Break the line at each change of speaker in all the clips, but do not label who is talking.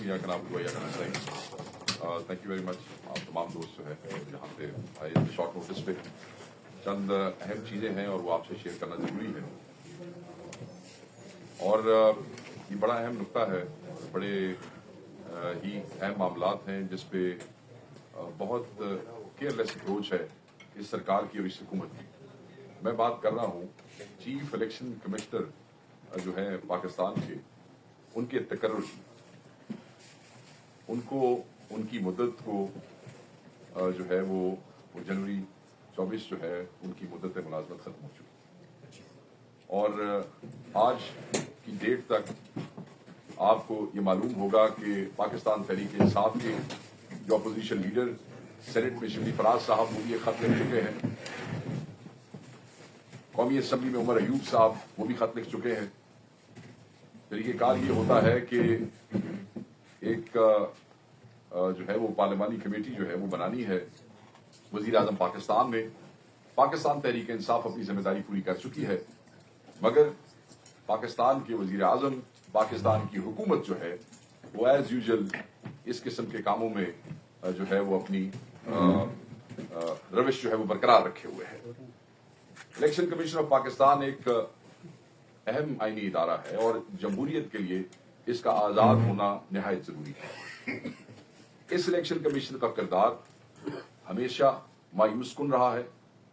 या कैन आपको या करना चाहिए। Thank you very much. आप तमाम दोस्त जो है यहाँ पे आए शॉर्ट नोटिस पे, चंद अहम चीज़ें हैं और वो आपसे शेयर करना ज़रूरी है। और ये बड़ा अहम नुक्ता है, बड़े ही अहम मामलात हैं जिस पे बहुत केयरलेस अप्रोच है इस सरकार की और इस हुकूमत की। मैं बात कर रहा हूँ चीफ इलेक्शन कमिश्नर जो है पाकिस्तान के, उनके तकर्रुर की, उनको उनकी मुद्दत को जो है वो जनवरी 24 जो है उनकी मुद्दत मुलाजमत खत्म हो चुकी और आज की डेट तक आपको ये मालूम होगा कि पाकिस्तान तहरीक इंसाफ के जो अपोजिशन लीडर सेनेट में शफी फराज साहब वो भी एक खत लिख चुके हैं, कौमी असम्बली में उमर अयूब साहब वो भी खत लिख चुके हैं। तरीक़ेकार ये होता है कि एक जो है वो पार्लिमानी कमेटी जो है वो बनानी है। वज़ीर आज़म पाकिस्तान में पाकिस्तान तहरीक इंसाफ अपनी जिम्मेदारी पूरी कर चुकी है, मगर पाकिस्तान के वज़ीर आज़म, पाकिस्तान की हुकूमत जो है वो एज यूजुअल इस किस्म के कामों में जो है वो अपनी रविश जो है वो बरकरार रखे हुए है। इलेक्शन कमीशन ऑफ पाकिस्तान एक अहम आईनी इदारा है और जमहूरियत के लिए इसका आज़ाद होना निहायत जरूरी है। इस इलेक्शन कमीशन का किरदार हमेशा मायूस कुन रहा है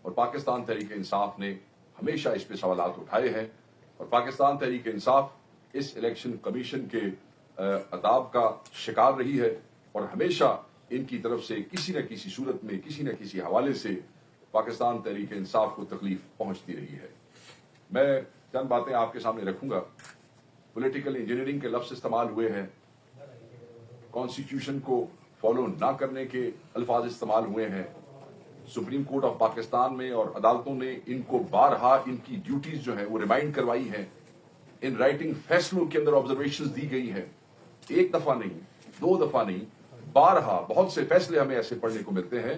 और पाकिस्तान तहरीक इंसाफ ने हमेशा इस पे सवालात उठाए हैं और पाकिस्तान तहरीक इंसाफ इस इलेक्शन कमीशन के अताब का शिकार रही है और हमेशा इनकी तरफ से किसी न किसी सूरत में, किसी न किसी हवाले से पाकिस्तान तहरीक इंसाफ को तकलीफ पहुंचती रही है। मैं चंद बातें आपके सामने रखूंगा। पॉलिटिकल इंजीनियरिंग के लफ्ज इस्तेमाल हुए हैं, कॉन्स्टिट्यूशन को फॉलो ना करने के अल्फाज इस्तेमाल हुए हैं। सुप्रीम कोर्ट ऑफ पाकिस्तान में और अदालतों ने इनको बारहा इनकी ड्यूटीज जो है वो रिमाइंड करवाई हैं। इन राइटिंग फैसलों के अंदर ऑब्जर्वेशंस दी गई हैं, एक दफा नहीं, दो दफा नहीं, बारहा बहुत से फैसले हमें ऐसे पढ़ने को मिलते हैं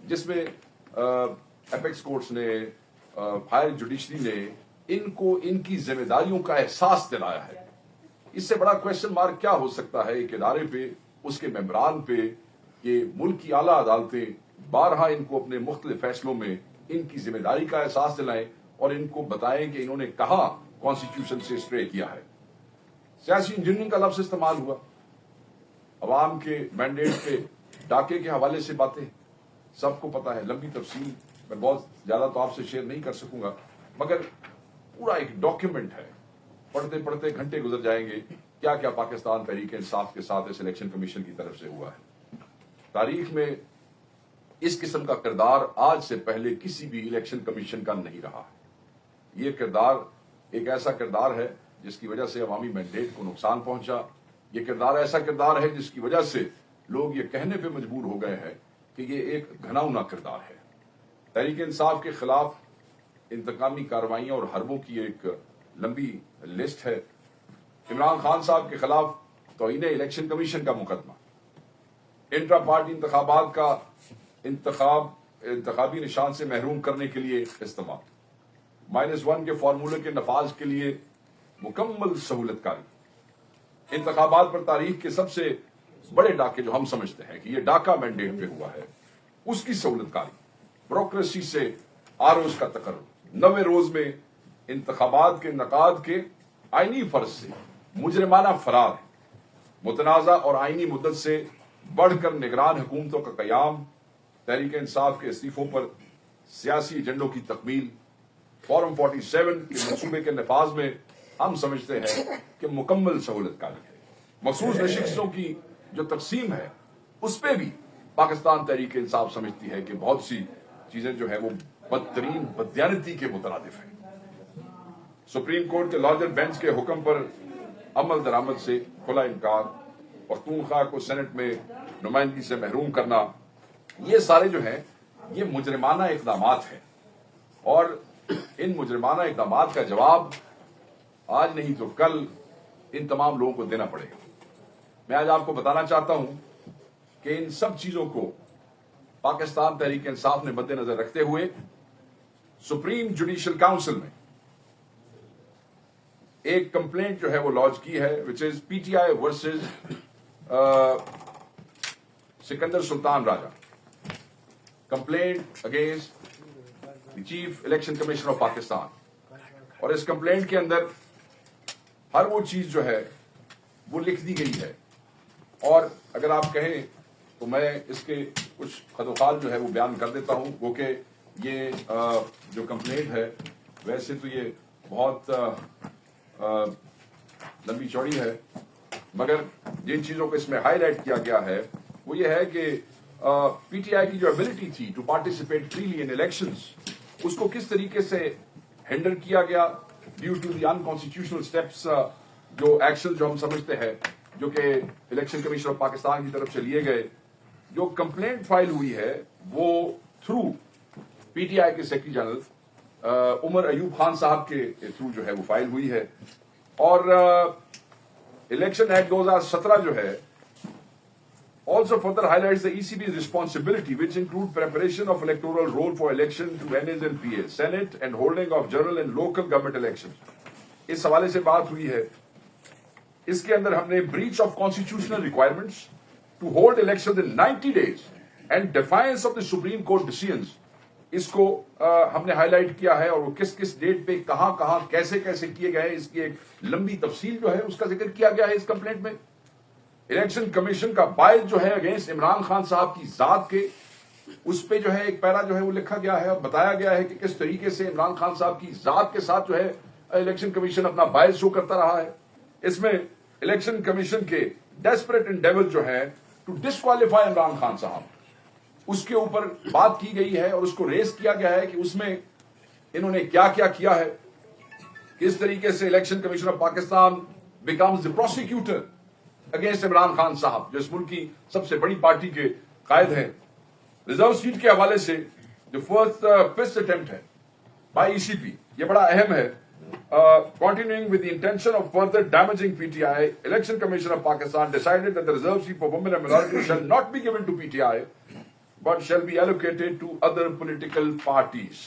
जिसमें एपेक्स कोर्ट्स ने, हायर जुडिशरी ने इनको इनकी जिम्मेदारियों का एहसास दिलाया है। इससे बड़ा क्वेश्चन मार्क क्या हो सकता है एक इदारे पे, उसके मेंबरान पे, कि मुल्क की आला अदालतें बारहा इनको अपने मुख्तलिफ फैसलों में इनकी जिम्मेदारी का एहसास दिलाएं और इनको बताएं कि इन्होंने कहां कॉन्स्टिट्यूशन से स्ट्रे किया है। सियासी इंजीनियरिंग का लफ्ज इस्तेमाल हुआ, अवाम के मैंडेट पे डाके के हवाले से बातें सबको पता है, लंबी तफसील मैं बहुत ज्यादा तो आपसे शेयर नहीं कर सकूंगा, मगर पूरा एक डॉक्यूमेंट है, पढ़ते पढ़ते घंटे गुजर जाएंगे क्या क्या पाकिस्तान तहरीक इंसाफ के साथ इस इलेक्शन कमीशन की तरफ से हुआ है। तारीख में इस किस्म का किरदार आज से पहले किसी भी इलेक्शन कमीशन का नहीं रहा है। ये किरदार एक ऐसा किरदार है जिसकी वजह से अवामी मैंडेट को नुकसान पहुंचा। ये किरदार ऐसा किरदार है जिसकी वजह से लोग ये कहने पे मजबूर हो गए हैं कि ये एक घिनौना किरदार है। तहरीक इंसाफ के खिलाफ इंतकामी कार्रवाइयां और हरबों की एक लंबी लिस्ट है। इमरान खान साहब के खिलाफ तौहीन इलेक्शन कमीशन का मुकदमा, इंट्रा पार्टी इंतखाबात का इंतखाबी निशान से महरूम करने के लिए इस्तेमाल, -1 के फार्मूले के नफाज के लिए मुकम्मल सहूलतकारी, इंतखाबात पर तारीख के सबसे बड़े डाके जो हम समझते हैं कि ये डाका मैंडेट पे हुआ है उसकी सहूलतकारी, ब्रोक्रेसी से आरोज का तकर्रुर, 90 रोज में इंतखाबात के नकाद के आईनी फर्ज से मुजरिमाना फरार है, मुतनाज़ा और आईनी मुद्दत से बढ़कर निगरान हुकूमतों का कयाम, तहरीक इंसाफ के इस्तीफों पर सियासी एजेंडों की तकमील, फॉर्म 47 के मंसूबे के नफाज में हम समझते हैं कि मुकम्मल सहूलतकारी है। मखसूस नशिस्तों की जो तकसीम है उस पर भी पाकिस्तान तहरीक इंसाफ समझती है कि बहुत सी चीजें जो है वो बदतरीन बदयानती के मुतरादिफ है। सुप्रीम कोर्ट के लार्जर बेंच के हुक्म पर अमल दरामद से खुला इनकार, पख्तूनख्वा को सेनेट में नुमाइंदगी से महरूम करना, ये सारे जो हैं ये मुजरिमाना इक़दामात हैं और इन मुजरिमाना इक़दामात का जवाब आज नहीं तो कल इन तमाम लोगों को देना पड़ेगा। मैं आज आपको बताना चाहता हूं कि इन सब चीजों को पाकिस्तान तहरीक इंसाफ ने मद्देनजर रखते हुए सुप्रीम जुडिशियल काउंसिल में एक कंप्लेंट जो है वो लॉन्च की है, which is PTI versus Sikandar Sultan Raja complained against the Chief Election Commissioner of Pakistan, और इस कंप्लेंट के अंदर हर वो चीज जो है वो लिख दी गई है। और अगर आप कहें तो मैं इसके कुछ खदोखाल जो है वो बयान कर देता हूं, वो कि ये जो कंप्लेंट है वैसे तो ये बहुत लंबी चौड़ी है, मगर जिन चीजों को इसमें हाईलाइट किया गया है वो ये है कि पीटीआई की जो एबिलिटी थी to participate freely in elections, उसको किस तरीके से हैंडल किया गया due to the unconstitutional steps, जो एक्शन जो हम समझते हैं जो कि इलेक्शन कमीशन ऑफ पाकिस्तान की तरफ से लिए गए। जो कंप्लेंट फाइल हुई है वो थ्रू पीटीआई के सेक्रेटरी जनरल उमर अयूब खान साहब के थ्रू जो है वो फाइल हुई है। और इलेक्शन एक्ट 2017 जो है also further highlights the ECB's responsibility, which include preparation of electoral roll for election to NAs and PAs, Senate and holding of general and local government elections। इस हवाले से बात हुई है। इसके अंदर हमने breach of constitutional requirements to hold elections in 90 days and defiance of the Supreme Court decisions, इसको हमने हाईलाइट किया है, और वो किस किस डेट पे कहां कैसे कैसे किए गए इसकी एक लंबी तफसील जो है उसका जिक्र किया गया है इस कंप्लेंट में। इलेक्शन कमीशन का बायस जो है अगेंस्ट इमरान खान साहब की जात के, उस पे जो है एक पैरा जो है वो लिखा गया है और बताया गया है कि किस तरीके से इमरान खान साहब की जात के साथ जो है इलेक्शन कमीशन अपना बायस शो करता रहा है। इसमें इलेक्शन कमीशन के डेस्परेट एंडेवर जो है टू डिस्क्वालीफाई इमरान खान साहब, उसके ऊपर बात की गई है और उसको रेस किया गया है कि उसमें इन्होंने क्या क्या किया है, किस तरीके से election commission of Pakistan becomes the prosecutor against Imran Khan साहब, जो इस मुल्क की सबसे बड़ी पार्टी के कायद हैं। रिजर्व सीट के हवाले से जो फर्स्ट अटेम्प्ट है बाय ईसीपी, ये बड़ा अहम है। Continuing with the intention of further damaging PTI, Election Commission of Pakistan decided that the reserve seat for women and minorities shall not be given to PTI, but shall be allocated to other political parties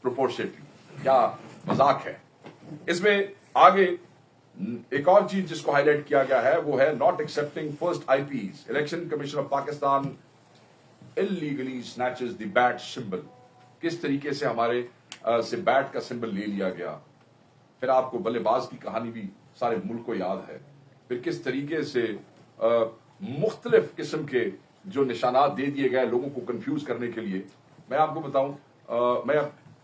proportionately। क्या मजाक है। इसमें आगे एक और चीज जिसको highlight किया गया है वो है not accepting first IPs. Election commission of Pakistan illegally snatches the bat symbol, किस तरीके से हमारे से बैट का सिंबल ले लिया गया। फिर आपको बल्लेबाज की कहानी भी सारे मुल्क को याद है। फिर किस तरीके से मुख्तलिफ किस्म के जो निशानात दे दिए गए लोगों को कंफ्यूज करने के लिए। मैं आपको बताऊं, मैं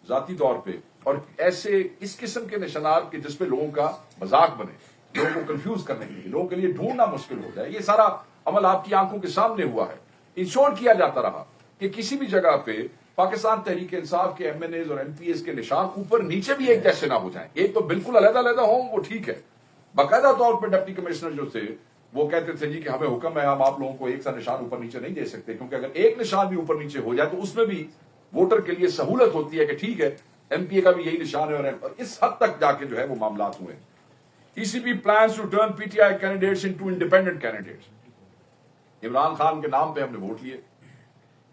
जाती तौर पे और ऐसे इस किस्म के निशानात के जिसपे लोगों का मजाक बने, लोगों को कंफ्यूज करने के लिए, लोगों के लिए ढूंढना मुश्किल हो जाए, ये सारा अमल आपकी आंखों के सामने हुआ है। इंश्योर किया जाता रहा कि किसी भी जगह पे पाकिस्तान तहरीक इंसाफ के एमएनएज और एमपीएस के निशान ऊपर नीचे भी एक जैसे ना हो जाएं। एक तो बिल्कुल अलग-अलग हो वो ठीक है। बाकायदा तौर पर डिप्टी कमिश्नर जो थे वो कहते थे जी कि हमें हुक्म है, हम आप लोगों को एक सा निशान ऊपर नीचे नहीं दे सकते, क्योंकि अगर एक निशान भी ऊपर नीचे हो जाए तो उसमें भी वोटर के लिए सहूलत होती है कि ठीक है एमपीए का भी यही निशान है। और इस हद तक जाके जो है वो मामलात हुए। ECB plans to turn PTI candidates into independent candidates. Imran Khan के नाम पे हमने वोट लिए,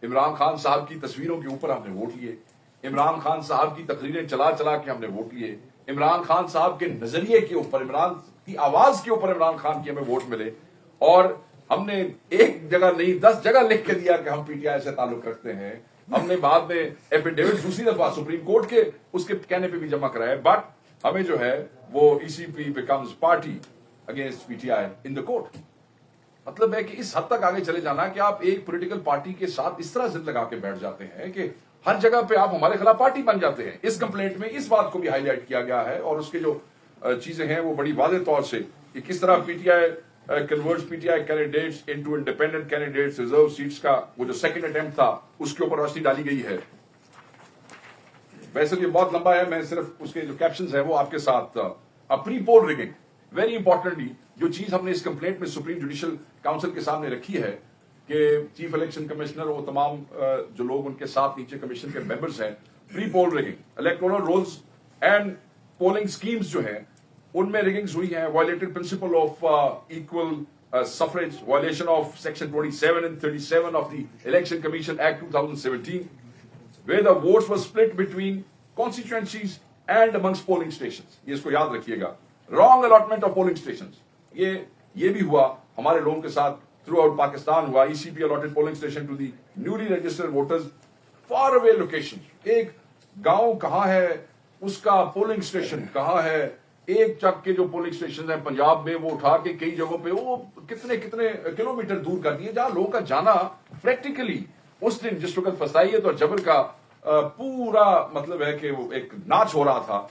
इमरान खान साहब की तस्वीरों के ऊपर हमने वोट लिए, इमरान खान साहब की तकरीरें चला चला के हमने वोट लिए, इमरान खान साहब के नजरिए के ऊपर, इमरान की आवाज के ऊपर इमरान खान की हमें वोट मिले। और हमने एक जगह नहीं 10 जगह लिख के दिया कि हम पीटीआई से ताल्लुक रखते हैं। हमने बाद में एफिडेविट दूसरी दफा सुप्रीम कोर्ट के उसके कहने पे भी जमा कराया, बट हमें जो है वो ECP becomes party against PTI in the court. मतलब है कि इस हद तक आगे चले जाना कि आप एक पॉलिटिकल पार्टी के साथ इस तरह जिद लगा के बैठ जाते हैं कि हर जगह पे आप हमारे खिलाफ पार्टी बन जाते हैं। इस कंप्लेंट में इस बात को भी हाईलाइट किया गया है और उसके जो चीजें हैं वो बड़ी वाज़ेह तौर से कि किस तरह PTI converts PTI candidates into independent candidates. Reserve seats का वो जो सेकंड अटेम्प्ट था उसके ऊपर रोशनी डाली गई है। वैसे ये बहुत लंबा है, मैं सिर्फ उसके जो कैप्शंस है वो आपके साथ। Pre poll rigging, very importantly जो चीज हमने इस कंप्लेंट में सुप्रीम जुडिशियल काउंसिल के सामने रखी है कि चीफ इलेक्शन कमिश्नर और तमाम जो लोग उनके साथ नीचे कमीशन के मेंबर्स हैं, pre poll rigging, electoral rolls and polling schemes जो हैं उनमें रिगिंग्स हुई हैं, violated principle of equal suffrage, violation of section 27 and 37 of the Election Commission Act 2017, where the votes were split between constituencies and amongst polling stations। ये इसको याद रखिएगा। Wrong allotment of polling stations, ये भी हुआ। ہمارے لوگوں کے ساتھ تھرو آؤٹ پاکستان ہوا. ECP allotted polling station to the newly registered voters far away locations. ایک گاؤں کہاں ہے, اس کا پولنگ اسٹیشن کہاں ہے, ایک چک کے جو پولنگ اسٹیشن ہیں پنجاب میں وہ اٹھا کے کئی جگہوں پہ وہ کتنے کتنے کلومیٹر دور کر دیے, جہاں لوگوں کا جانا پریکٹیکلی اس دن جس وقت فسائیت اور جبر کا پورا مطلب ہے کہ وہ ایک ناچ ہو رہا تھا,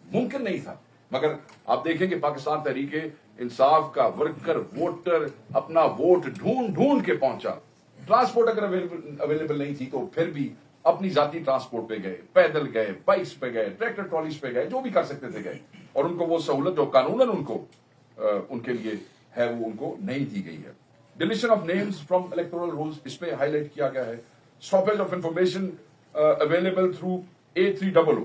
ممکن نہیں تھا. مگر آپ دیکھیں کہ پاکستان تحریک انصاف کا ورکر ووٹر اپنا ووٹ ڈھونڈ ڈھونڈ کے پہنچا. ٹرانسپورٹ اگر اویلیبل نہیں تھی تو پھر بھی اپنی ذاتی ٹرانسپورٹ پہ گئے, پیدل گئے, بائکس پہ گئے, ٹریکٹر ٹرالیز پہ گئے, جو بھی کر سکتے تھے گئے, اور ان کو وہ سہولت جو قانوناً ان کو ان کے لیے ہے وہ ان کو نہیں دی گئی ہے. Deletion of names from electoral rolls, اس پہ ہائی لائٹ کیا گیا ہے. Stoppage of information available through 8300.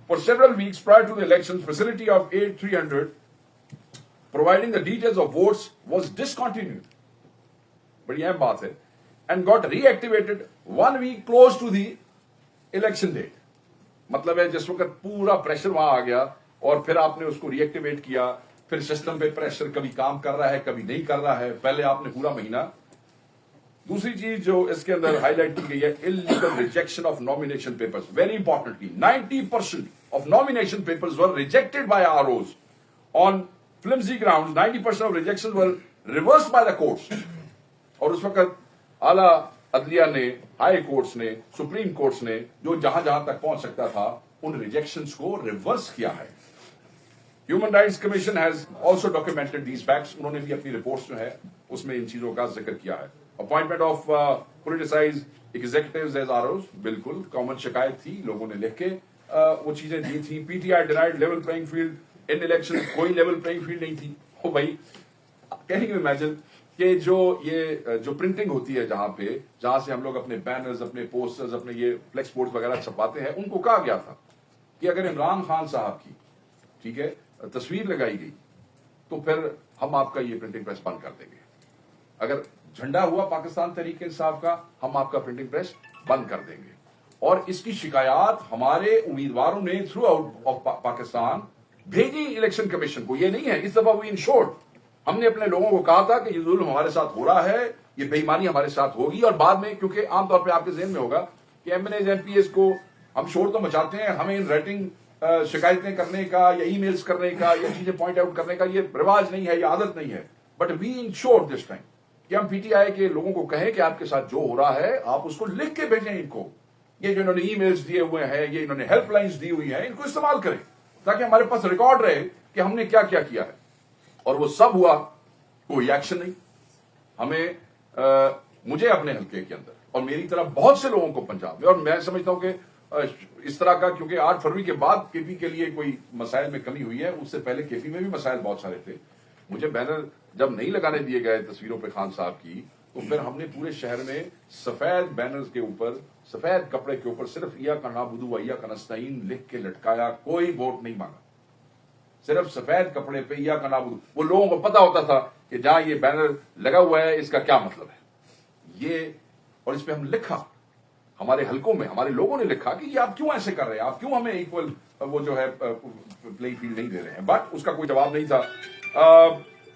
For several weeks prior to the elections, facility of 8300 providing the details of votes was discontinued. بڑی اہم بات ہے. And got reactivated 1 week close to the election date. مطلب ہے جس وقت پورا پریشر وہاں آ گیا اور پھر آپ نے اس کو ری ایکٹیویٹ کیا, پھر سسٹم پہ پریشر کبھی کام کر رہا ہے کبھی نہیں کر رہا ہے, پہلے آپ نے پورا مہینہ. دوسری چیز جو اس کے اندر ہائی لائٹ کی گئی ہے, illegal rejection of nomination papers. Very importantly, 90% of nomination papers were rejected by ROs on flimsy grounds. 90% of rejections were reversed by the courts. اور اس وقت اعلیٰ عدلیہ نے, ہائی کورٹس نے, سپریم کورٹس نے جو جہاں جہاں تک پہنچ سکتا تھا ان ریجیکشنز کو ریورس کیا ہے. Human rights commission has also documented these facts. انہوں نے بھی اپنی رپورٹس جو ہے اس میں ان چیزوں کا ذکر کیا ہے. Appointment of politicise executives as R Os, بالکل کامن شکایت تھی, لوگوں نے لکھ کے وہ چیزیں دی تھیں. PTI denied level playing field in election. کوئی لیول پلئنگ فیلڈ نہیں تھی. او بھائی, کین یو امیجن کہ جو پرنٹنگ ہوتی ہے جہاں سے ہم لوگ اپنے بینرز, اپنے پوسٹرز, اپنے یہ فلیکس بورڈ وغیرہ چھپاتے ہیں, ان کو کہا گیا تھا کہ اگر عمران خان صاحب کی ٹھیک ہے تصویر لگائی گئی تو پھر ہم آپ کا یہ پرنٹنگ پریس بند کر دیں گے. اگر جھنڈا ہوا پاکستان تحریک انصاف کا, ہم آپ کا پرنٹنگ پریس بند کر دیں گے. اور اس کی شکایات ہمارے امیدواروں نے تھرو آؤٹ آف پاکستان بھیجی الیکشن کمیشن کو. یہ نہیں ہے, اس دفعہ وہ انشورڈ, ہم نے اپنے لوگوں کو کہا تھا کہ یہ ظلم ہمارے ساتھ ہو رہا ہے, یہ بے ایمانی ہمارے ساتھ ہوگی. اور بعد میں کیونکہ عام طور پہ آپ کے ذہن میں ہوگا کہ MNAs MPs کو ہم شور تو مچاتے ہیں, ہمیں ان رائٹنگ شکایتیں کرنے کا یا ای میلز کرنے کا یا چیزیں پوائنٹ آؤٹ کرنے کا یہ رواج نہیں ہے, یہ عادت نہیں ہے. But we ensured this time کہ ہم PTI کے لوگوں کو کہیں کہ آپ کے ساتھ جو ہو رہا ہے آپ اس کو لکھ کے بھیجیں ان کو. یہ جو انہوں نے ای میلز دیے ہوئے ہیں, یہ انہوں نے ہیلپ لائنز دی ہوئی ہیں, ان کو استعمال کریں تاکہ ہمارے پاس ریکارڈ رہے کہ ہم نے کیا کیا کیا ہے. اور وہ سب ہوا, کوئی ایکشن نہیں. ہمیں مجھے اپنے حلقے کے اندر اور میری طرح بہت سے لوگوں کو پنجاب میں, اور میں سمجھتا ہوں کہ اس طرح کا, کیونکہ 8 فروری کے بعد KP کے لیے کوئی مسائل میں کمی ہوئی ہے, اس سے پہلے KP میں بھی مسائل بہت سارے تھے. مجھے بینر جب نہیں لگانے دیے گئے تصویروں پہ خان صاحب کی, تو پھر ہم نے پورے شہر میں سفید بینرز کے اوپر, سفید کپڑے کے اوپر صرف ایاک نعبد و ایاک نستعین لکھ کے لٹکایا. کوئی ووٹ نہیں مانگا, صرف سفید کپڑے پہ ایاک نعبد. وہ لوگوں کو پتا ہوتا تھا کہ جہاں یہ بینر لگا ہوا ہے اس کا کیا مطلب ہے یہ, اور اس پہ ہم لکھا, ہمارے حلقوں میں ہمارے لوگوں نے لکھا کہ یہ آپ کیوں ایسے کر رہے ہیں, آپ کیوں ہمیں ایکول وہ جو ہے پلے فیلڈ نہیں دے رہے ہیں. بٹ اس کا کوئی جواب نہیں تھا.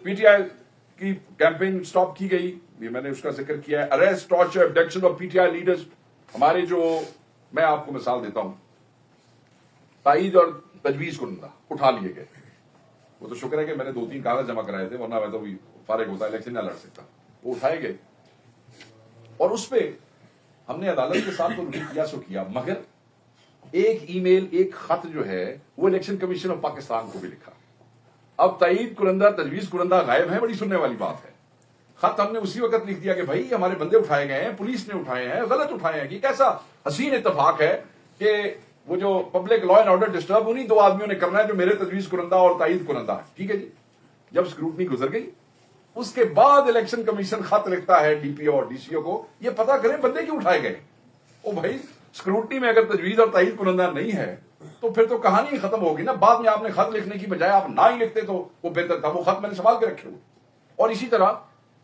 PTI کی کیمپین سٹاپ کی گئی, یہ میں نے اس کا ذکر کیا ہے. Arrest, torture, abduction of PTI leaders. ہمارے جو, میں آپ کو مثال دیتا ہوں, تائید اور تجویز کنندہ اٹھا لیے گئے. وہ تو شکر ہے کہ میں نے 2-3 کاغذ جمع کرائے تھے, ورنہ میں تو فارغ ہوتا, الیکشن نہ لڑ سکتا. وہ اٹھائے گئے اور اس پہ ہم نے عدالت کے ساتھ تو نہیں کیا سو کیا, مگر ایک ای میل, ایک خط جو ہے وہ الیکشن کمیشن آف پاکستان کو بھی لکھا. اب تائید کنندہ, تجویز کنندہ غائب ہے, بڑی سننے والی بات ہے. خط ہم نے اسی وقت لکھ دیا کہ بھائی ہمارے بندے اٹھائے گئے ہیں, پولیس نے اٹھائے ہیں, غلط اٹھائے ہیں. کہ کیسا حسین اتفاق ہے کہ وہ جو public law and order disturb انہیں 2 آدمیوں نے کرنا ہے جو میرے تجویز کنندہ اور تائید کنندہ ہے. ٹھیک ہے جی. جب اسکروٹنی گزر گئی اس کے بعد الیکشن کمیشن خط لکھتا ہے DPO اور DCO کو, یہ پتا کریں بندے کیوں اٹھائے گئے. او بھائی, اسکروٹنی میں اگر تجویز اور تائید کنندہ نہیں ہے تو پھر تو کہانی ختم ہوگی نا. بعد میں آپ نے خط لکھنے کی بجائے آپ نہ ہی لکھتے تو وہ بہتر تھا. وہ خط میں نے سنبھال کے رکھے ہوئے. اور اسی طرح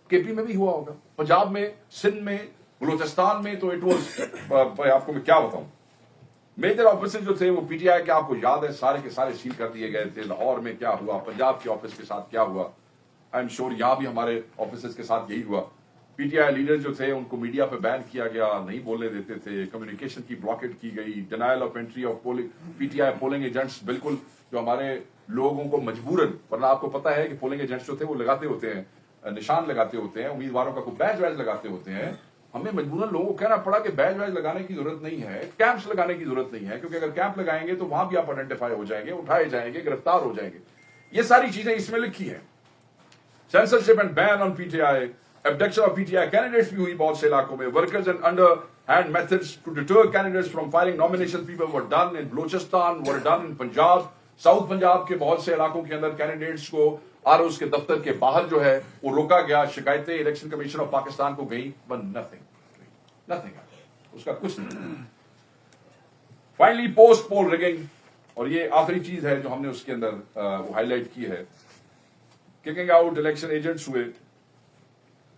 KP میں بھی ہوا ہوگا, پنجاب میں, سندھ میں, بلوچستان میں. تو اٹ واز, آپ کو میں کیا بتاؤں, میجر آفیسز جو تھے وہ PTI کے آپ کو یاد ہے سارے کے سارے سیل کر دیے گئے تھے. لاہور میں کیا ہوا, پنجاب کے آفس کے ساتھ کیا ہوا. आई एम श्योर यहाँ भी हमारे ऑफिसर्स के साथ यही हुआ। पीटीआई लीडर जो थे उनको मीडिया पे बैन किया गया, नहीं बोलने देते थे, कम्युनिकेशन की ब्लॉकेट की गई, denial of entry of polling, PTI polling agents बिल्कुल जो हमारे लोगों को मजबूरन, वरना आपको पता है कि पोलिंग एजेंट्स जो थे वो लगाते होते हैं, निशान लगाते होते हैं, उम्मीदवारों का कोई बैज वैज लगाते होते हैं। हमें मजबूरन लोगों को कहना पड़ा कि बैज वैज लगाने की जरूरत नहीं है, कैंप्स लगाने की जरूरत नहीं है, क्योंकि अगर कैंप लगाएंगे तो वहां भी आप आइडेंटिफाई हो जाएंगे, उठाए जाएंगे, गिरफ्तार हो जाएंगे। ये सारी चीजें इसमें लिखी है। Censorship and ban on PTI, abduction of PTI candidates भी हुई बहुत से इलाकों में, workers and underhand methods to deter candidates from filing nomination people were done in Balochistan, were done in Punjab, south Punjab के बहुत से इलाकों के अंदर कैंडिडेट्स को आरओएस के दफ्तर के बाहर जो है वो रोका गया, शिकायतें इलेक्शन कमीशन ऑफ पाकिस्तान को गई, बट नथिंग, उसका कुछ नहीं। फाइनली पोस्ट पोल रिगिंग, और ये आखिरी चीज है जो हमने उसके अंदर वो हाईलाइट की है, किकिंग आउट इलेक्शन एजेंट्स हुए,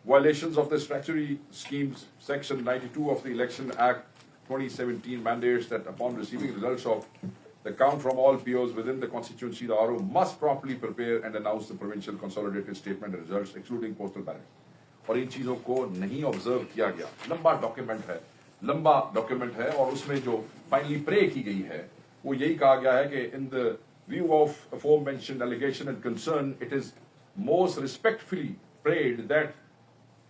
violations of the statutory schemes, section 92 of the Election Act 2017 mandates that upon receiving results of the count from all POs within the constituency, the RO must promptly prepare and announce the provincial consolidated statement and results excluding postal ballots. और इन चीजों को नहीं observe किया गया। लंबा document है और उसमें जो फाइनली प्रे की गई है वो यही कहा गया है कि in the view of aforementioned allegation and concern, it is most respectfully prayed that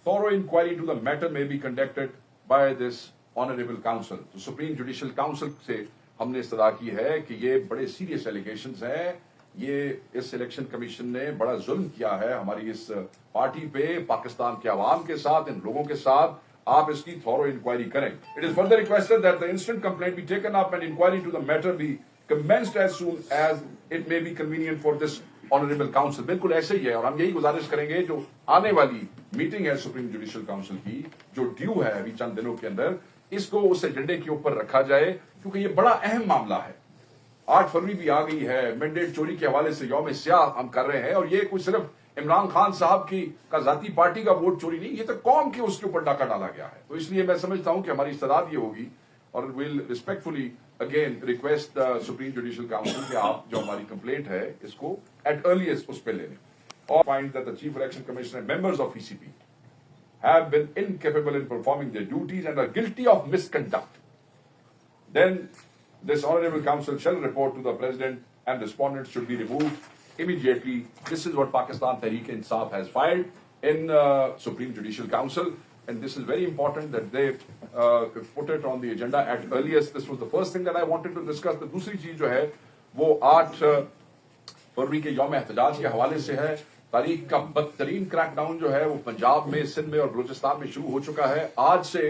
thorough inquiry into the matter may be conducted by this honorable council। तो सुप्रीम जुडिशियल काउंसिल से हमने इस्तदा की है कि ये बड़े सीरियस एलिगेशंस हैं, ये इस इलेक्शन कमीशन ने बड़ा जुल्म किया है हमारी इस पार्टी पे, पाकिस्तान के अवाम के साथ, इन लोगों के साथ, आप इसकी थॉरो इंक्वायरी करें। It is further requested that the instant complaint be taken up and inquiry to the matter be commenced as soon as it may be convenient for this honorable council। बिल्कुल ऐसे ही है, और हम यही गुजारिश करेंगे जो आने वाली मीटिंग है सुप्रीम जुडिशियल काउंसिल की, जो ड्यू है अभी चंद दिनों के अंदर, इसको उस एजेंडे के ऊपर रखा जाए, क्योंकि ये बड़ा अहम मामला है। 8 फरवरी भी आ गई है, मैंडेट चोरी के हवाले से यौम स्याह हम कर रहे हैं, और ये कोई सिर्फ इमरान खान साहब की का जाती पार्टी का वोट चोरी नहीं, ये तो कौम के उसके ऊपर डाका डाला गया है। तो इसलिए मैं समझता हूं कि हमारी इस्तदाद ये होगी, और will respectfully again request supreme judicial council कि आप जो हमारी कंप्लेंट है इसको एट अर्लीस्ट उस पर ले लें, और find that the chief election commissioner members of ECP have been incapable in performing their duties and are guilty of misconduct, then this honorable council shall report to the president and respondents should be removed immediately. This is what Pakistan Tehreek-e-Insaf has filed in Supreme Judicial Council, and this is very important that they put it on the agenda at earliest. This was the first thing that I wanted to discuss. The दूसरी चीज जो है वो 8 फरवरी के यौम एहतजाज के हवाले से है। तारीख का बदतरीन क्रैकडाउन जो है वो पंजाब में, सिंध में और बलूचिस्तान में शुरू हो चुका है आज से।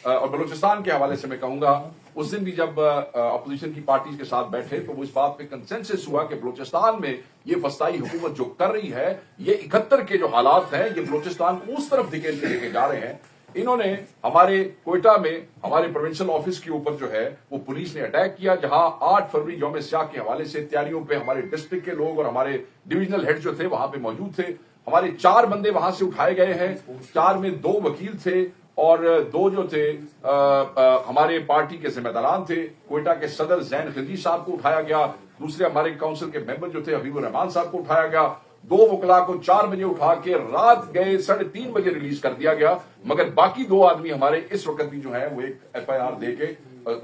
और बलूचिस्तान के हवाले से मैं कहूंगा, उस दिन भी जब अपोजिशन की पार्टीज के साथ बैठे तो वो इस बात पे कंसेंसस हुआ कि बलूचिस्तान में ये फसाई हुकूमत जो कर रही है, ये 71 के जो हालात हैं, ये बलूचिस्तान को उस तरफ धकेल के लेके जा रहे हैं। इन्होंने हमारे कोयटा में हमारे प्रोविंशियल ऑफिस के ऊपर जो है वो पुलिस ने अटैक किया, जहां 8 फरवरी यौम स्याह के हवाले से तैयारियों पे हमारे डिस्ट्रिक्ट के लोग और हमारे डिविजनल हेड जो थे वहां पे मौजूद थे। हमारे 4 बंदे वहां से उठाए गए हैं, 4 में 2 वकील थे और 2 जो थे हमारे पार्टी के जिम्मेदारान थे। कोयटा के सदर जैन खिलजी साहब को उठाया गया, दूसरे हमारे काउंसिल के मेंबर जो थे हबीबुर रहमान साहब को उठाया गया। 2 वकला को 4 बजे उठा के रात गए 3:30 बजे रिलीज कर दिया गया, मगर बाकी 2 आदमी हमारे इस वक्त भी जो है वो एक FIR दे के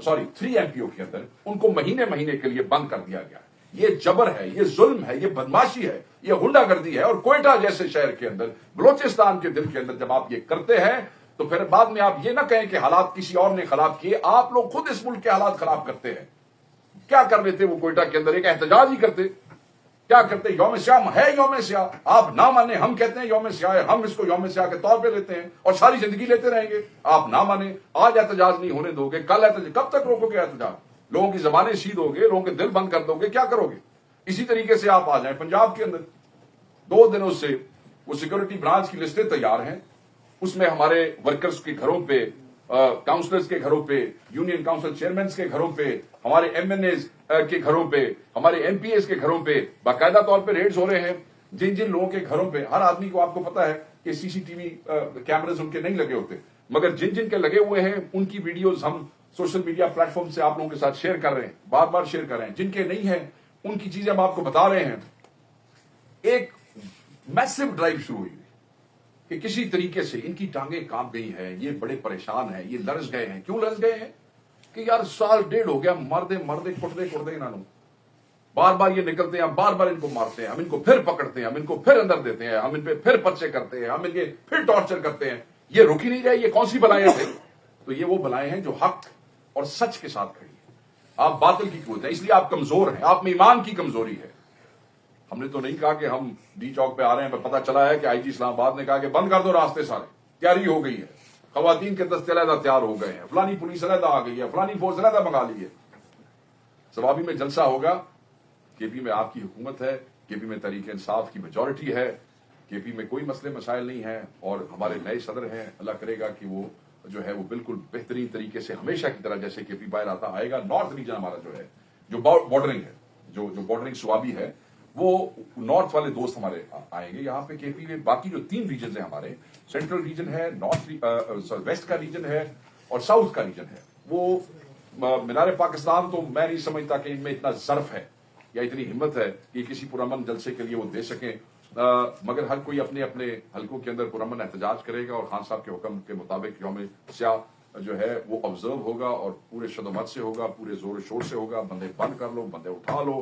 3 MPO के अंदर उनको महीने के लिए बंद कर दिया गया। ये जबर है, ये जुल्म है, ये बदमाशी है, ये गुंडागर्दी है। और कोयटा जैसे शहर के अंदर, बलोचिस्तान के दिल के अंदर जब आप ये करते हैं तो फिर बाद में आप ये ना कहें कि हालात किसी और ने खराब किए, आप लोग खुद इस मुल्क के हालात खराब करते हैं। क्या कर रहे थे वो कोयटा के अंदर? एक एहतजाज ही करते। क्या करते? यौम स्याह है, यौम स्याह आप ना माने, हम कहते हैं यौम स्याह है, हम इसको यौम स्याह के तौर पे लेते हैं और सारी जिंदगी लेते रहेंगे। आप ना माने, आज एहतजाज नहीं होने दोगे, कल एहतजाज, कब तक रोकोगे एहतजाज? लोगों की जबानें सीधोगे, लोगों के दिल बंद कर दोगे, क्या करोगे? इसी तरीके से आप आ जाए पंजाब के अंदर, 2 दिनों से वो सिक्योरिटी ब्रांच की लिस्टें तैयार हैं, उसमें हमारे वर्कर्स के घरों पे, काउंसलर्स के घरों पे, यूनियन काउंसिल चेयरमैन के घरों पे, हमारे MNAs के घरों पे, हमारे MPAs के घरों पे बाकायदा तौर पे रेड्स हो रहे हैं। जिन जिन लोगों के घरों पे, हर आदमी को आपको पता है कि CCTV कैमरास उनके नहीं लगे होते, मगर जिन जिन के लगे हुए हैं उनकी वीडियोस हम सोशल मीडिया प्लेटफॉर्म से आप लोगों के साथ शेयर कर रहे हैं, बार बार शेयर कर रहे हैं। जिनके नहीं है उनकी चीजें हम आपको बता रहे हैं। एक मैसिव ड्राइव शुरू हुई कि किसी तरीके से इनकी टांगें कांप गई हैं, ये बड़े परेशान हैं, ये लरस गए हैं। क्यों लरस गए हैं? कि यार साल डेढ़ हो गया मरदे मरदे कुटदे कुटदे इन्होंने, बार बार ये निकलते हैं, बार बार इनको मारते हैं, हम इनको फिर पकड़ते हैं, हम इनको फिर अंदर देते हैं, हम इन पे फिर पर्चे करते हैं, हम इनके फिर टॉर्चर करते हैं। ये रुक ही नहीं रहे। ये कौन सी बलाएं थे? तो ये वो बलाएं हैं जो हक और सच के साथ खड़ी है। आप बातिल की कुवत है, इसलिए आप कमजोर हैं, आप में ईमान की कमजोरी है। हमने तो नहीं कहा कि हम डी चौक पे आ रहे हैं, पर पता चला है कि आईजी इस्लामाबाद ने कहा कि बंद कर दो रास्ते सारे, तैयारी हो गई है, खवातीन के दस्ते अलहदा तैयार हो गए हैं, फलानी पुलिस अलहदा आ गई है, फलानी फोर्स अलहदा मंगा ली है। सवाबी में जलसा होगा। केपी में आपकी हुकूमत है, केपी में तहरीक इंसाफ की मेजॉरिटी है, केपी में कोई मसले मसाइल नहीं है, और हमारे नए सदर हैं, अल्लाह करेगा कि वो जो है वो बिल्कुल बेहतरीन तरीके से हमेशा की तरह जैसे केपी बाहर आता आएगा। नॉर्थ रीजन हमारा जो है, जो बॉर्डरिंग है, जो बॉर्डरिंग स्वाबी है, वो नॉर्थ वाले दोस्त हमारे आएंगे यहाँ पे केपी में। बाकी जो 3 रीजन है हमारे, सेंट्रल रीजन है, वेस्ट का रीजन है और साउथ का रीजन है, वो मीनार पाकिस्तान तो मैं नहीं समझता कि इनमें इतना ज़र्फ है या इतनी हिम्मत है कि किसी पुरअमन जलसे के लिए वो दे सकें। मगर हर कोई अपने अपने हलकों के अंदर पुरअमन एहतजाज करेगा और खान साहब के हुक्म के मुताबिक यौम स्याह जो है वो ऑब्जर्व होगा और पूरे शदोमत से होगा, पूरे जोर शोर से होगा। बंदे बंद कर लो, बंदे उठा लो,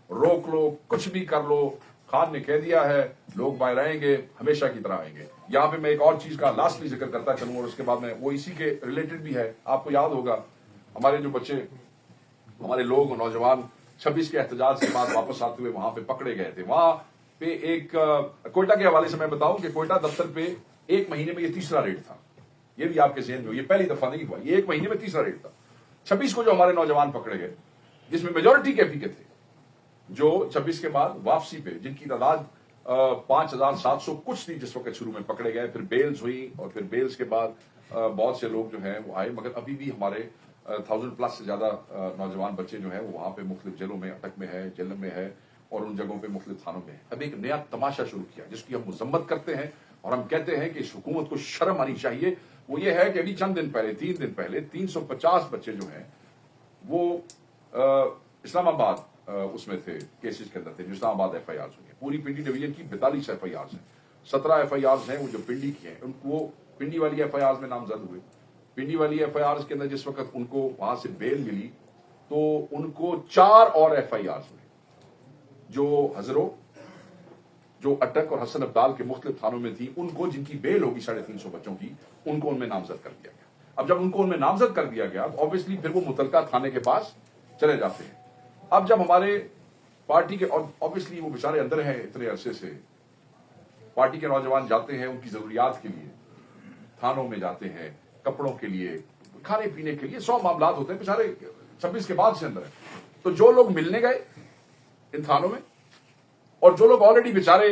रोक लो, कुछ भी कर लो। खान ने कह दिया है, लोग बाहर आएंगे, हमेशा की तरह आएंगे। यहाँ पे मैं एक और चीज का लास्टली जिक्र करता चलूं और उसके बाद में वो इसी के रिलेटेड भी है। आपको याद होगा हमारे जो बच्चे, हमारे लोग, नौजवान 26 के एहतजाज के बाद वापस आते हुए वहां पे पकड़े गए थे। वहां पे एक कोयटा के हवाले से मैं बताऊं कि कोयटा दफ्तर पे 1 महीने में ये 3रा रेड था। ये भी आपके जहन में हो, ये पहली दफा नहीं हुआ, ये 1 महीने में 3रा रेड था। 26 को जो हमारे नौजवान पकड़े गए, जिसमें मेजोरिटी केपी के थे, जो 26 के बाद वापसी पे जिनकी तादाद 5700 कुछ थी जिस वक्त शुरू में पकड़े गए, फिर बेल्स हुई और फिर बेल्स के बाद बहुत से लोग जो हैं वो आए। मगर अभी भी हमारे 1000+ से ज्यादा नौजवान बच्चे जो हैं वो वहां पे मुख्तलिफ जेलों में, अटक में है, जेल में है और उन जगहों पे मुख्तलिफ थानों में है। अब एक नया तमाशा शुरू किया जिसकी हम मजम्मत करते हैं और हम कहते हैं कि इस हुकूमत को शर्म आनी चाहिए। वो ये है कि अभी चंद दिन पहले, 3 दिन पहले 350 बच्चे जो हैं वो इस्लामाबाद उसमें थे, केसेस के अंदर थे, जो इस्लामाबाद FIR हुई है। पूरी पिंडी डिवीजन की 42 FIR हैं, 17 FIR हैं वो जो पिंडी की हैं, उनको पिंडी वाली FIR में नामजद हुए। पिंडी वाली FIR के अंदर जिस वक्त उनको वहां से बेल मिली तो उनको 4 और FIR हुए, जो हजरो, जो अटक और हसन अब्दाल के मुख्तलिफ थानों में थी, उनको जिनकी बेल होगी 350 बच्चों की, उनको उनमें नामजद कर दिया गया। अब जब उनको उनमें नामजद कर दिया गया तो ऑब्वियसली फिर वो मुतलका थाने के पास चले जाते हैं। अब जब हमारे पार्टी के, और ऑब्वियसली वो बेचारे अंदर हैं इतने अरसे से, पार्टी के नौजवान जाते हैं उनकी जरूरियात के लिए, थानों में जाते हैं, कपड़ों के लिए, खाने पीने के लिए, 100 मामलात होते हैं, बेचारे 26 के बाद से अंदर है। तो जो लोग मिलने गए इन थानों में और जो लोग ऑलरेडी बेचारे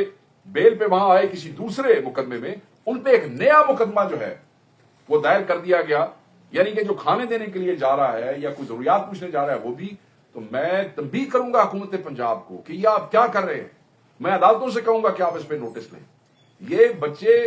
बेल पे वहां आए किसी दूसरे मुकदमे में, उन पे एक नया मुकदमा जो है वो दायर कर दिया गया। यानी कि जो खाने देने के लिए जा रहा है या कोई जरूरियात पूछने जा रहा है वो भी। तो मैं तंबीह करूंगा हुकूमत पंजाब को कि ये आप क्या कर रहे हैं। मैं अदालतों से कहूंगा कि आप इस पे नोटिस लें। ये बच्चे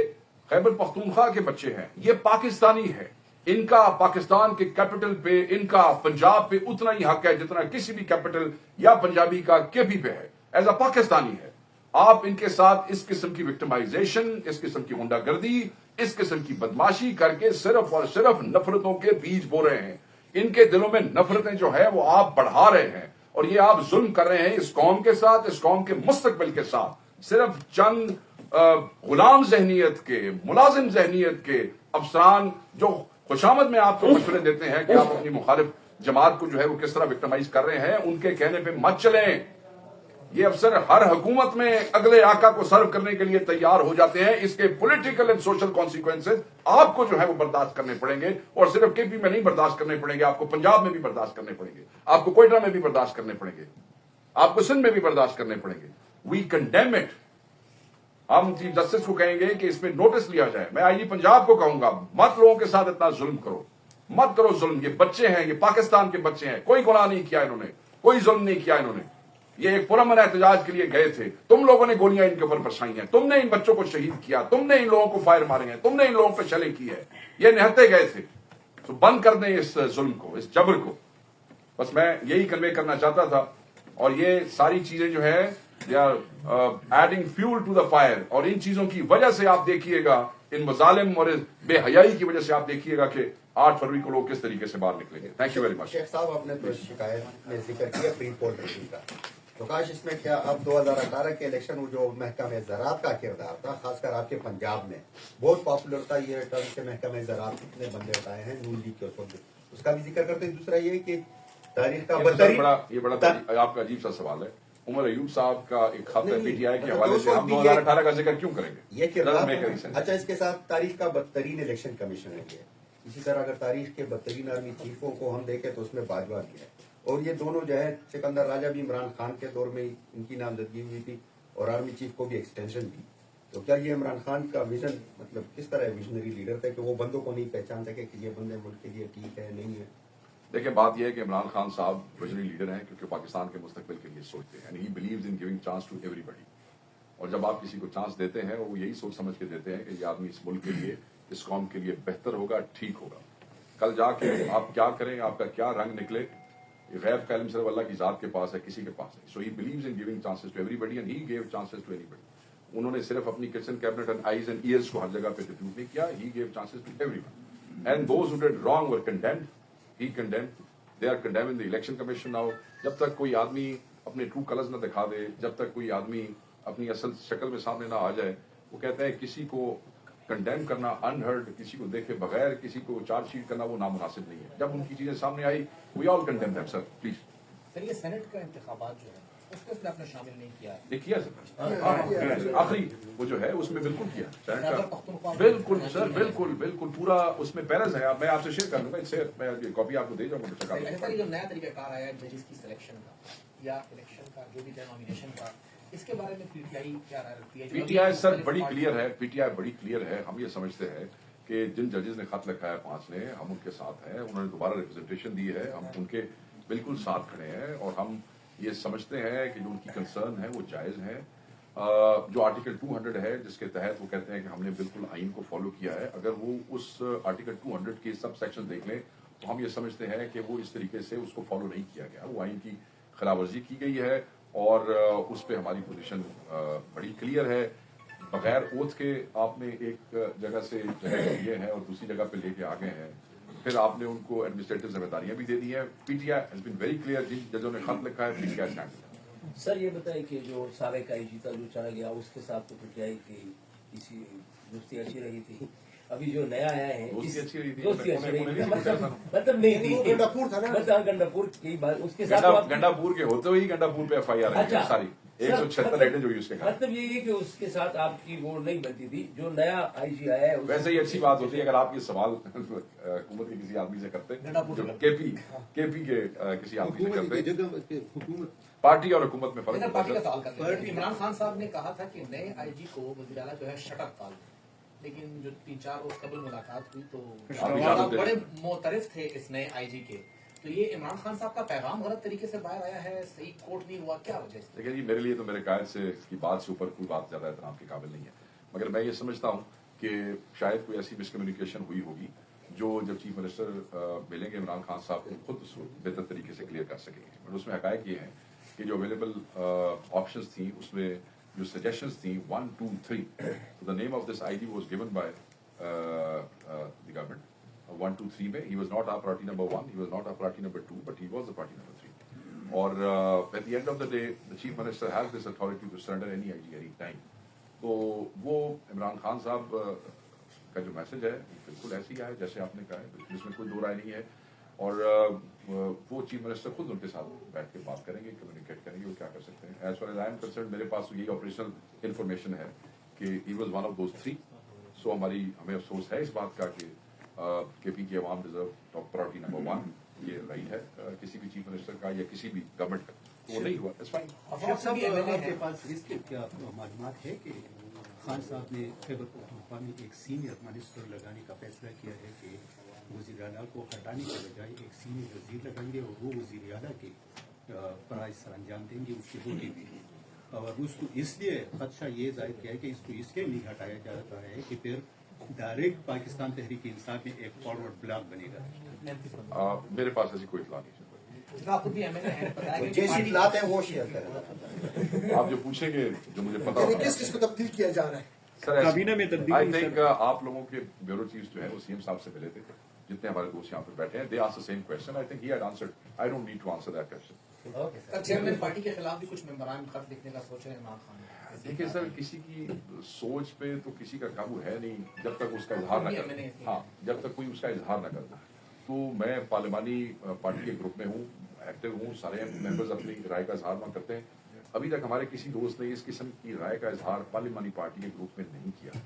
खैबर पख्तूनख्वा के बच्चे हैं, ये पाकिस्तानी है, इनका पाकिस्तान के कैपिटल पे, इनका पंजाब पे उतना ही हक है जितना किसी भी कैपिटल या पंजाबी का केपी पे है, एज अ पाकिस्तानी है। आप इनके साथ इस किस्म की विक्टिमाइजेशन, इस किस्म की गुंडागर्दी, इस किस्म की बदमाशी करके सिर्फ और सिर्फ नफरतों के बीज बो रहे हैं। इनके दिलों में नफरतें जो है वो आप बढ़ा रहे हैं और ये आप जुल्म कर रहे हैं इस कौम के साथ, इस कौम के मुस्तकबिल के साथ। सिर्फ चंद गुलाम जहनीत के, मुलाजिम जहनीत के अफसरान जो खुशामद में आपको मशवरे देते हैं कि आप अपनी मुखालिफ जमात को जो है वो किस तरह विक्टिमाइज कर रहे हैं, उनके कहने पे मत चलें। ये अफसर हर हुकूमत में अगले आका को सर्व करने के लिए तैयार हो जाते हैं। इसके पॉलिटिकल एंड सोशल कॉन्सिक्वेंसेज आपको जो है वो बर्दाश्त करने पड़ेंगे, और सिर्फ केपी में नहीं बर्दाश्त करने पड़ेंगे, आपको पंजाब में भी बर्दाश्त करने पड़ेंगे, आपको कोयटा में भी बर्दाश्त करने पड़ेंगे, आपको सिंध में भी बर्दाश्त करने पड़ेंगे। We condemn it. हम चीफ जस्टिस को कहेंगे कि इस पे नोटिस लिया जाए। मैं आईजी पंजाब को कहूंगा, मत लोगों के साथ इतना जुल्म करो, मत करो जुल्म। ये बच्चे हैं, ये पाकिस्तान के बच्चे हैं, कोई गुनाह नहीं किया इन्होंने, कोई जुल्म नहीं किया इन्होंने। ये एक पुरअमन एहतजाज के लिए गए थे, तुम लोगों ने गोलियां इनके ऊपर बरसाई हैं, तुमने इन बच्चों को शहीद किया, तुमने इन लोगों को फायर मारे हैं, तुमने इन लोगों पर शैलिंग की है, ये निहत्ते गए थे। तो बंद कर दें इस जुल्म को, इस जबर को। बस मैं यही कन्वे करना चाहता था। और ये सारी चीजें जो है they are adding fuel to the fire. और इन चीजों की वजह से आप देखिएगा, इन मजालिम और इस बेहयाई की वजह से आप देखिएगा कि 8 फरवरी को लोग किस तरीके से बाहर निकलेंगे। Thank you very much.
Sheikh साहब, आपने तो शिकायत में जिक्र किया प्री पोल रैली का, प्रकाश, इसमें क्या अब 2018 के इलेक्शन में जो महकमे ज़राअत का किरदार था, खासकर आपके पंजाब में बहुत पॉपुलर था ये टर्म के महकमे ज़राअत कितने बंदे बताए हैं नून लीग के उस वक्त, उसका भी जिक्र करते हैं। दूसरा ये कि तारीख का
ये बड़ा आपका अजीब सा सवाल है। उमर अयूब साहब का एक खत है पीटीआई के हवाले से, हम 2018 का जिक्र क्यों करेंगे?
ये किरदार। अच्छा, इसके साथ तारीख का बदतरीन इलेक्शन कमीशन है ये। इसी तरह अगर तारीख के बदतरीन आर्मी चीफों को हम देखें तो उसमें बाजवा भी है, और ये दोनों जो है सिकंदर राजा भी इमरान खान के दौर में इनकी नामजदगी हुई थी, और आर्मी चीफ को भी एक्सटेंशन दी। तो क्या ये इमरान खान का विजन, मतलब किस तरह विजनरी लीडर था कि वो बंदों को नहीं पहचान सके कि ये बंदे मुल्क के लिए ठीक है नहीं है?
देखिए, बात यह है कि इमरान खान साहब विजनरी लीडर हैं क्योंकि पाकिस्तान के मुस्तकबिल के लिए सोचते हैं, and he believes in giving chance to everybody. और जब आप किसी को चांस देते हैं, वो यही सोच समझ के देते हैं कि ये आदमी इस मुल्क के लिए, इस कौम के लिए बेहतर होगा, ठीक होगा। कल जाके आप क्या करें, आपका क्या रंग निकले, ये गैब का इल्म सिर्फ अल्लाह की जात के पास है, किसी के पास है। So he believes in giving chances to everybody and he gave chances to anybody. उन्होंने सिर्फ अपनी kitchen cabinet and eyes and ears को हर जगह पे डिप्यूट नहीं किया, he gave chances to everyone and those who did wrong were condemned, he condemned, they are condemned in the election commission now. जब तक कोई आदमी अपने ट्रू कलर्स न दिखा दे, जब तक कोई आदमी अपनी असल शक्ल में सामने ना आ जाए, वो कहते हैं किसी को कंडेम करना अनहर्ड, किसी को देखे बगैर किसी को चार्जशीट करना वो नामुनासिब नहीं है। जब उनकी चीजें सामने आई, we all condemn them. Sir please.
Sir, ये सेनेट का इंतखाबात जो है उसको इसमें आपने शामिल नहीं किया?
किया सर, आखिरी वो जो है उसमें बिल्कुल किया सेनेट का, बिल्कुल सर, बिल्कुल बिल्कुल पूरा उसमें पैरस है। मैं आपसे शेयर कर लूंगा, इससे मैं कॉपी आपको दे जाऊंगा।
सर, जो नया तरीकाकार आया जजेस की सिलेक्शन का या इलेक्शन का, जो भी नॉमिनेशन का, इसके बारे में पीटीआई क्या राय रखती है?
पीटीआई सर बड़ी क्लियर है, पीटीआई बड़ी क्लियर है। हम ये समझते हैं कि जिन जजेस ने खत लिखा है 5 ने, हम उनके साथ हैं, उन्होंने दोबारा रिप्रेजेंटेशन दी है, हम उनके बिल्कुल साथ खड़े हैं, और हम ये समझते हैं कि जो उनकी कंसर्न है वो जायज है। जो आर्टिकल 200 है जिसके तहत वो कहते हैं कि हमने बिल्कुल आइन को फॉलो किया है, अगर वो उस आर्टिकल 200 के सब सेक्शन देख लें तो हम ये समझते हैं कि वो इस तरीके से उसको फॉलो नहीं किया गया, वो आइन की खिलाफवर्जी की गई है, और उस पर हमारी पोजीशन बड़ी क्लियर है। बगैर ओथ के आपने एक जगह से जगह लिए हैं और दूसरी जगह पे लेके आ गए हैं, फिर आपने उनको एडमिनिस्ट्रेटिव जिम्मेदारियां भी दे दी हैं। PTI has been very clear, जिन जजों ने खत लिखा है पीटीआई स्टैंड।
सर ये बताइए कि जो साबिक आईजी का जो चला गया उसके साथ तो पीटीआई की इसी दोस्ती अच्छी रही थी, अभी जो नया आया है
दोस्ती अच्छी रही थी,
मतलब नहीं थी,
गंडापुर था ना,
मतलब गंडापुर की बात, उसके साथ
गंडापुर के होते हुए ही गंडापुर पे FIR है सारी 176 आइटम जो उसके खिलाफ।
मतलब ये है कि उसके साथ आपकी वो नहीं बनती थी, जो नया आईजी आया है
वैसे ही अच्छी बात होती है अगर आप ये सवाल हुकूमत के किसी आदमी से करते, केपी के किसी आदमी से करते, पार्टी और हुकूमत में फर्क
पार्टी का सवाल करते हैं। इमरान खान साहब ने कहा था कि नए आईजी को वज़ीर आला जो है शटअप कॉल, लेकिन जो 3-4 रोज कबल मुलाकात हुई तो बड़े मोतरफ थे इस नए आईजी के, तो ये इमरान खान साहब का पैगाम गलत तरीके से बाहर आया है, सही कोट नहीं हुआ, क्या वजह है?
देखिए जी, मेरे लिए तो मेरे कायद से की बात से ऊपर कोई बात ज्यादा एहतराम के काबिल नहीं है, मगर मैं ये समझता हूँ कि शायद कोई ऐसी मिसकम्युनिकेशन हुई होगी जो जब चीफ मिनिस्टर मिलेंगे इमरान खान साहब को खुद उसको बेहतर तरीके से क्लियर कर सकेंगे। बट उसमें हकायक ये है कि जो अवेलेबल ऑप्शंस थी उसमें जो सजेशंस थी 1, 2, 3, the name of this IG was given by the government 1, 2, 3 में। He was not our priority number 1, he was not our priority number 2, but he was the priority number 3। और at the end of the day the chief minister has this authority to surrender any IG any time. तो वो इमरान खान साहब का जो message है बिल्कुल ऐसे ही आया जैसे आपने कहा है, बिल्कुल इसमें कोई दो राय नहीं है, और वो चीफ मिनिस्टर खुद उनके साथ बैठ के बात करेंगे, कम्युनिकेट करेंगे वो क्या कर सकते हैं। As far as I am concern मेरे पास यही ऑपरेशनल इन्फॉर्मेशन है कि he was one of those 3। So हमें अफसोस है इस बात का कि केपी की अवाम डिजर्व टॉप प्रायोरिटी नंबर 1, ये राइट है किसी भी चीफ मिनिस्टर का या किसी भी गवर्नमेंट का, वो नहीं हुआ, इट्स फाइन।
आपके पास इसके क्या मालूमात है कि खान साहब ने खैबर पख्तूनख्वा में एक सीनियर मिनिस्टर लगाने का फैसला किया है कि वज़ीर आला को हटाने के बजाय एक सीनियर वजीर लगाएंगे और वो वज़ीर आला के फराइज सर अंजाम देंगे, उसकी रोटी भी। और उसको इसलिए खदशा ये जाहिर किया है कि इसको इसलिए नहीं हटाया जा रहा है कि फिर डायरेक्ट पाकिस्तान तहरीक इंसाफ में एक फॉरवर्ड ब्लॉक बनेगा।
मेरे पास ऐसी कोई इत्तला नहीं है।
आप खुद भी एमएनए हैं, बताया
वो
कि
जे सीट
पार्टी-
लाते हैं वो शेयर करें।
आप जो पूछेंगे जो मुझे पता
यानी
होगा
किस किस को तब्दील किया जा रहा है?
सर
काबीना में तब्दीली,
आई थिंक
सर।
आप लोगों के ब्यूरो चीफ जो है वो सीएम साहब से मिले थे, जितने हमारे दोस्त यहाँ पे बैठे हैं, they asked the same question. I think he had answered, I don't need to answer that question.
Okay sir.
Chairman party के खिलाफ भी कुछ मेंबरान खत लिखने का सोच रहे हैं इमरान खान।
देखिए सर, किसी की सोच पे तो किसी का काबू है नहीं जब तक उसका इजहार न
मैंने
करे। हाँ, जब तक कोई उसका इजहार न करे। तो मैं पार्लिमानी पार्टी के ग्रुप में हूँ, एक्टिव हूँ, सारे मेंबर्स अपनी राय का इजहार न करते हैं। अभी तक हमारे किसी दोस्त ने इस किस्म की राय का इजहार पार्लिमानी पार्टी के ग्रुप में नहीं किया।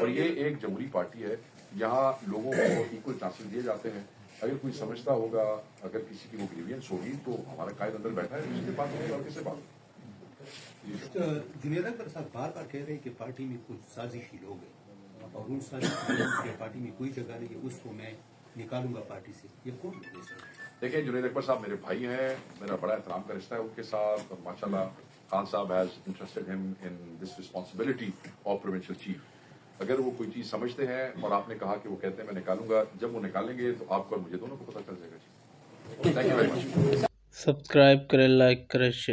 और ये एक जमहूरी पार्टी है, यहाँ लोगों को इक्वल चांसेस दिए जाते हैं। अगर कोई समझता होगा, अगर किसी की वो ग्रीवियंस होगी तो हमारा कायद अंदर बैठा है, उसके बात होगी और किससे बात।
जुनेद अकबर साहब बार बार कह रहे हैं कि पार्टी में कुछ साजिशी लोग हैं और उन साजिशी लोगों के पार्टी में कोई जगह नहीं है, उसको मैं निकालूंगा पार्टी से। ये कौन लोग हैं सर?
देखिए, जुनेद अकबर साहब मेरे भाई हैं, मेरा बड़ा एहतराम का रिश्ता है उनके साथ। और माशाल्लाह खान साहब has interested him in this responsibility of provincial chief. अगर वो कोई चीज समझते हैं और आपने कहा कि वो कहते हैं मैं निकालूंगा, जब वो निकालेंगे तो आपको और मुझे दोनों को पता चल जाएगा। Thank you very much.
Subscribe करें, लाइक करें, शेयर